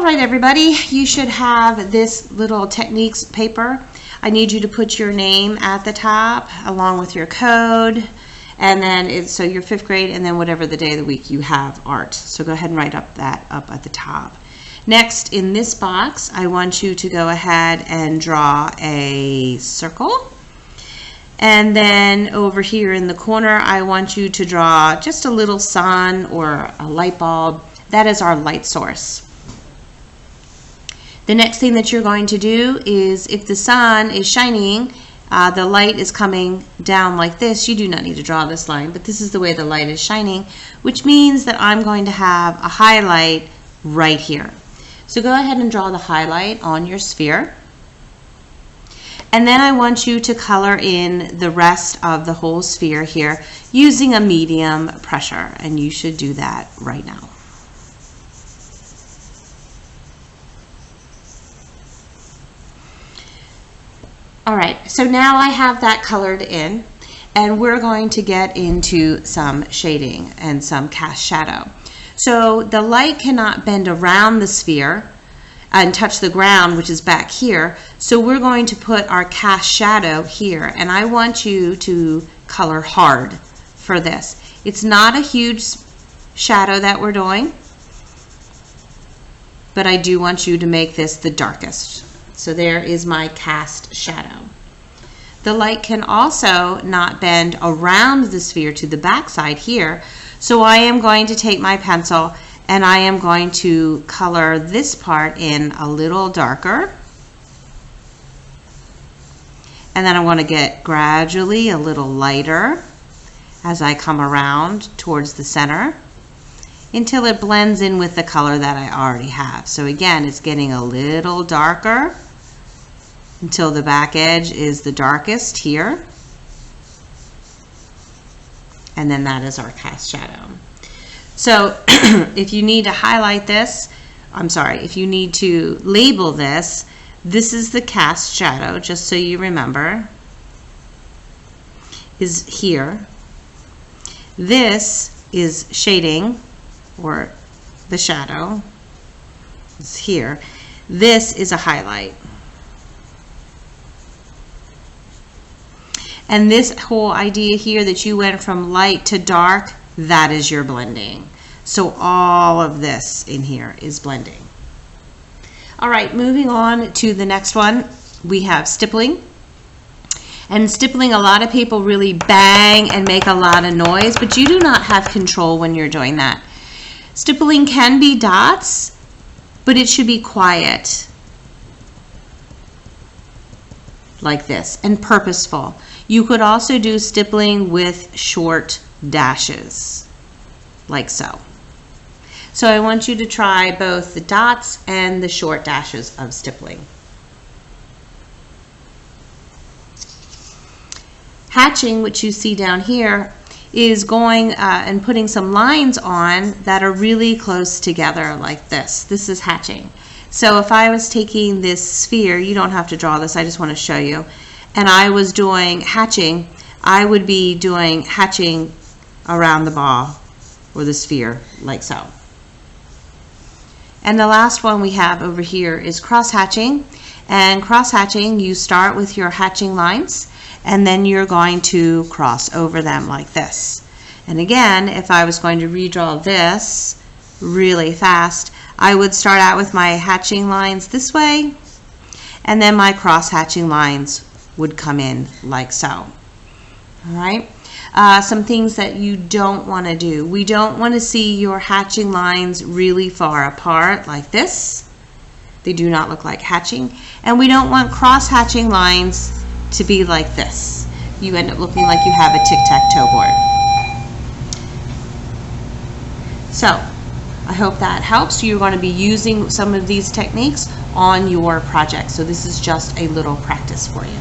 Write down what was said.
All right, everybody, you should have this little techniques paper. I need you to put your name at the top along with your code, and then so your 5th grade, and then whatever the day of the week you have art. So go ahead and write that up at the top. Next, in this box, I want you to go ahead and draw a circle. And then over here in the corner, I want you to draw just a little sun or a light bulb. That is our light source. The next thing that you're going to do is, if the sun is shining, the light is coming down like this. You do not need to draw this line, but this is the way the light is shining, which means that I'm going to have a highlight right here. So go ahead and draw the highlight on your sphere. And then I want you to color in the rest of the whole sphere here using a medium pressure, and you should do that right now. All right, so now I have that colored in, and we're going to get into some shading and some cast shadow. So the light cannot bend around the sphere and touch the ground, which is back here. So we're going to put our cast shadow here, and I want you to color hard for this. It's not a huge shadow that we're doing, but I do want you to make this the darkest. So there is my cast shadow. The light can also not bend around the sphere to the back side here, so I am going to take my pencil and I am going to color this part in a little darker. And then I'm going to get gradually a little lighter as I come around towards the center until it blends in with the color that I already have. So again, it's getting a little darker until the back edge is the darkest here. And then that is our cast shadow. So if you need to highlight this, if you need to label this, this is the cast shadow, just so you remember, is here. This is shading, or the shadow is here. This is a highlight. And this whole idea here that you went from light to dark, that is your blending. So all of this in here is blending. All right, moving on to the next one, we have stippling. And stippling, a lot of people really bang and make a lot of noise, but you do not have control when you're doing that. Stippling can be dots, but it should be quiet, like this, and purposeful. You could also do stippling with short dashes, like so. So I want you to try both the dots and the short dashes of stippling. Hatching, which you see down here, is going and putting some lines on that are really close together like this. This is hatching. So if I was taking this sphere, you don't have to draw this, I just want to show you, and I was doing hatching, I would be doing hatching around the ball or the sphere, like so. And the last one we have over here is cross-hatching. And cross-hatching, you start with your hatching lines, and then you're going to cross over them like this. And again, if I was going to redraw this really fast, I would start out with my hatching lines this way, and then my cross-hatching lines would come in like so. All right. Some things that you don't want to do. We don't want to see your hatching lines really far apart like this. They do not look like hatching. And we don't want cross-hatching lines to be like this. You end up looking like you have a tic-tac-toe board. So I hope that helps. You're going to be using some of these techniques on your project. So this is just a little practice for you.